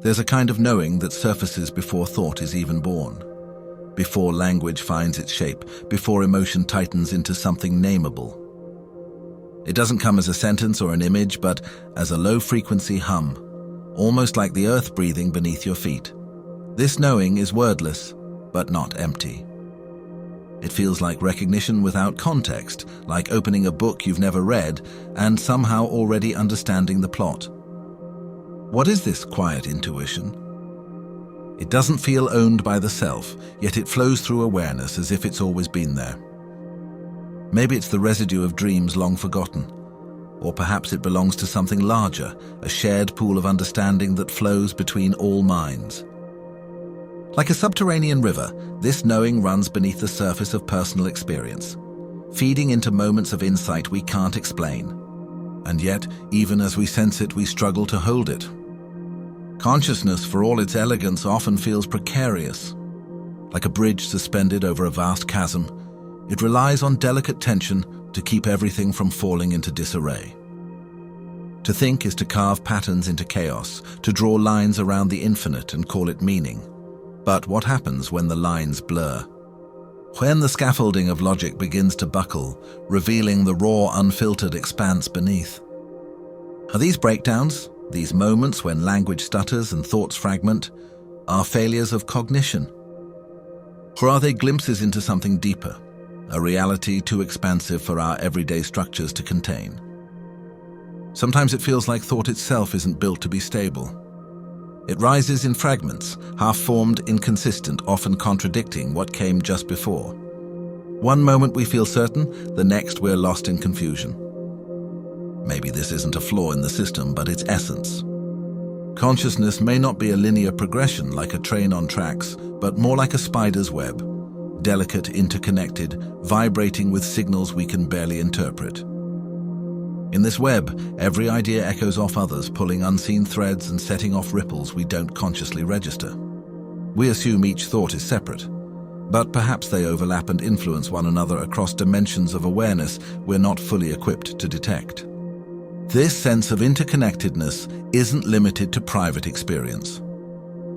There's a kind of knowing that surfaces before thought is even born, before language finds its shape, before emotion tightens into something nameable. It doesn't come as a sentence or an image, but as a low-frequency hum, almost like the earth breathing beneath your feet. This knowing is wordless, but not empty. It feels like recognition without context, like opening a book you've never read and somehow already understanding the plot. What is this quiet intuition? It doesn't feel owned by the self, yet it flows through awareness as if it's always been there. Maybe it's the residue of dreams long forgotten, or perhaps it belongs to something larger, a shared pool of understanding that flows between all minds. Like a subterranean river, this knowing runs beneath the surface of personal experience, feeding into moments of insight we can't explain. And yet, even as we sense it, we struggle to hold it. Consciousness, for all its elegance, often feels precarious. Like a bridge suspended over a vast chasm, it relies on delicate tension to keep everything from falling into disarray. To think is to carve patterns into chaos, to draw lines around the infinite and call it meaning. But what happens when the lines blur? When the scaffolding of logic begins to buckle, revealing the raw, unfiltered expanse beneath? Are these breakdowns, these moments when language stutters and thoughts fragment, are failures of cognition? Or are they glimpses into something deeper, a reality too expansive for our everyday structures to contain? Sometimes it feels like thought itself isn't built to be stable. It rises in fragments, half-formed, inconsistent, often contradicting what came just before. One moment we feel certain, the next we're lost in confusion. Maybe this isn't a flaw in the system, but its essence. Consciousness may not be a linear progression like a train on tracks, but more like a spider's web, delicate, interconnected, vibrating with signals we can barely interpret. In this web, every idea echoes off others, pulling unseen threads and setting off ripples we don't consciously register. We assume each thought is separate, but perhaps they overlap and influence one another across dimensions of awareness we're not fully equipped to detect. This sense of interconnectedness isn't limited to private experience.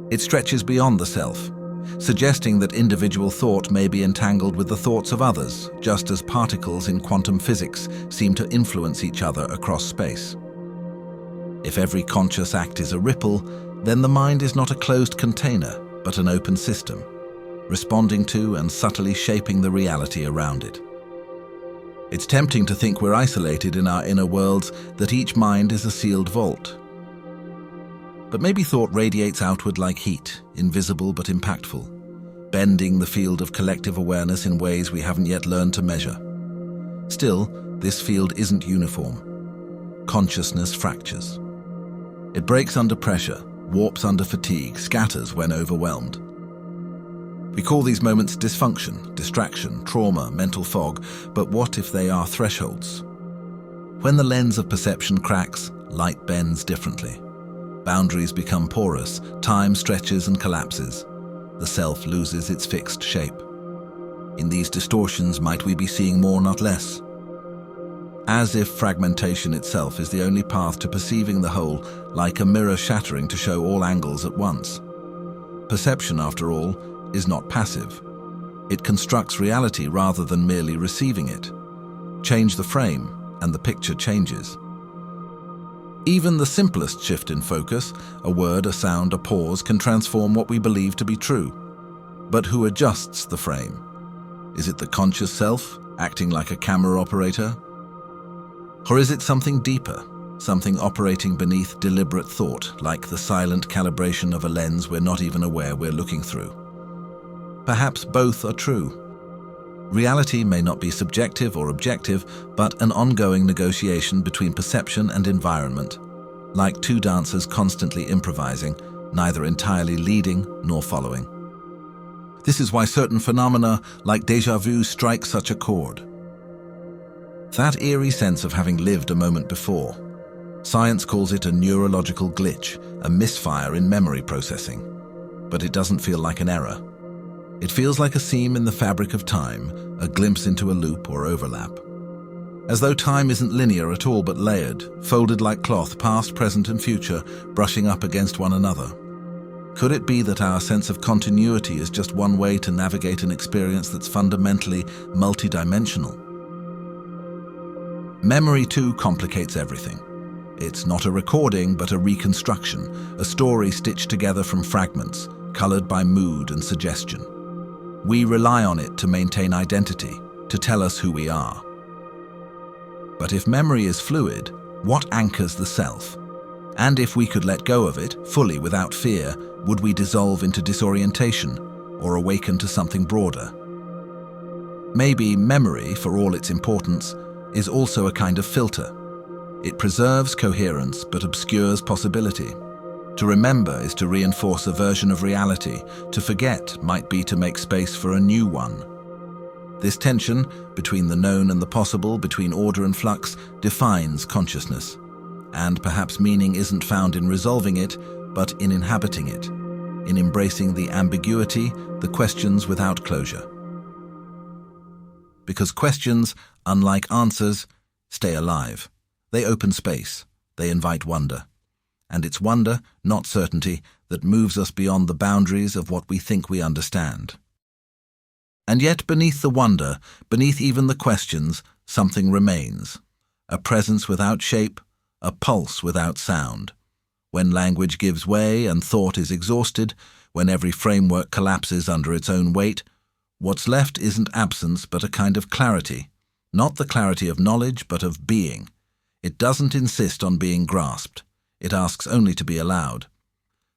It stretches beyond the self, suggesting that individual thought may be entangled with the thoughts of others, just as particles in quantum physics seem to influence each other across space. If every conscious act is a ripple, then the mind is not a closed container, but an open system, responding to and subtly shaping the reality around it. It's tempting to think we're isolated in our inner worlds, that each mind is a sealed vault. But maybe thought radiates outward like heat, invisible but impactful, bending the field of collective awareness in ways we haven't yet learned to measure. Still, this field isn't uniform. Consciousness fractures. It breaks under pressure, warps under fatigue, scatters when overwhelmed. We call these moments dysfunction, distraction, trauma, mental fog, but what if they are thresholds? When the lens of perception cracks, light bends differently. Boundaries become porous, time stretches and collapses. The self loses its fixed shape. In these distortions, might we be seeing more, not less? As if fragmentation itself is the only path to perceiving the whole, like a mirror shattering to show all angles at once. Perception, after all, is not passive. It constructs reality rather than merely receiving it. Change the frame, and the picture changes. Even the simplest shift in focus, a word, a sound, a pause, can transform what we believe to be true. But who adjusts the frame? Is it the conscious self, acting like a camera operator? Or is it something deeper, something operating beneath deliberate thought, like the silent calibration of a lens we're not even aware we're looking through? Perhaps both are true. Reality may not be subjective or objective, but an ongoing negotiation between perception and environment, like two dancers constantly improvising, neither entirely leading nor following. This is why certain phenomena, like déjà vu, strike such a chord. That eerie sense of having lived a moment before. Science calls it a neurological glitch, a misfire in memory processing. But it doesn't feel like an error. It feels like a seam in the fabric of time, a glimpse into a loop or overlap. As though time isn't linear at all but layered, folded like cloth, past, present and future, brushing up against one another. Could it be that our sense of continuity is just one way to navigate an experience that's fundamentally multidimensional? Memory, too, complicates everything. It's not a recording, but a reconstruction, a story stitched together from fragments, colored by mood and suggestion. We rely on it to maintain identity, to tell us who we are. But if memory is fluid, what anchors the self? And if we could let go of it, fully without fear, would we dissolve into disorientation or awaken to something broader? Maybe memory, for all its importance, is also a kind of filter. It preserves coherence but obscures possibility. To remember is to reinforce a version of reality. To forget might be to make space for a new one. This tension between the known and the possible, between order and flux, defines consciousness. And perhaps meaning isn't found in resolving it, but in inhabiting it, in embracing the ambiguity, the questions without closure. Because questions, unlike answers, stay alive. They open space. They invite wonder. And it's wonder, not certainty, that moves us beyond the boundaries of what we think we understand. And yet beneath the wonder, beneath even the questions, something remains. A presence without shape, a pulse without sound. When language gives way and thought is exhausted, when every framework collapses under its own weight, what's left isn't absence but a kind of clarity. Not the clarity of knowledge, but of being. It doesn't insist on being grasped. It asks only to be allowed.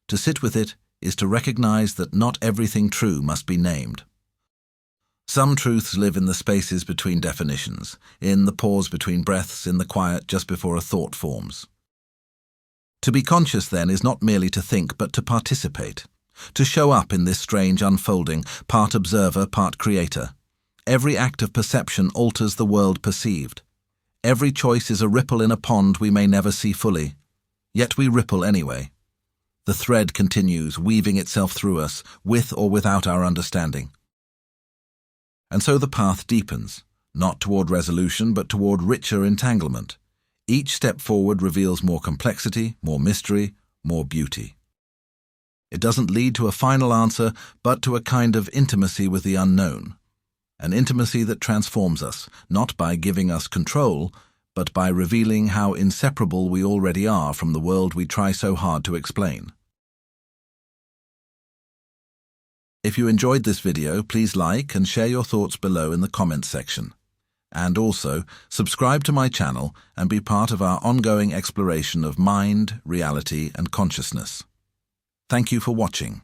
To sit with it is to recognize that not everything true must be named. Some truths live in the spaces between definitions, in the pause between breaths, in the quiet just before a thought forms. To be conscious, then, is not merely to think, but to participate. To show up in this strange unfolding, part observer, part creator. Every act of perception alters the world perceived. Every choice is a ripple in a pond we may never see fully. Yet we ripple anyway. The thread continues, weaving itself through us, with or without our understanding. And so the path deepens, not toward resolution, but toward richer entanglement. Each step forward reveals more complexity, more mystery, more beauty. It doesn't lead to a final answer, but to a kind of intimacy with the unknown. An intimacy that transforms us, not by giving us control, but by revealing how inseparable we already are from the world we try so hard to explain. If you enjoyed this video, please like and share your thoughts below in the comments section. And also, subscribe to my channel and be part of our ongoing exploration of mind, reality, and consciousness. Thank you for watching.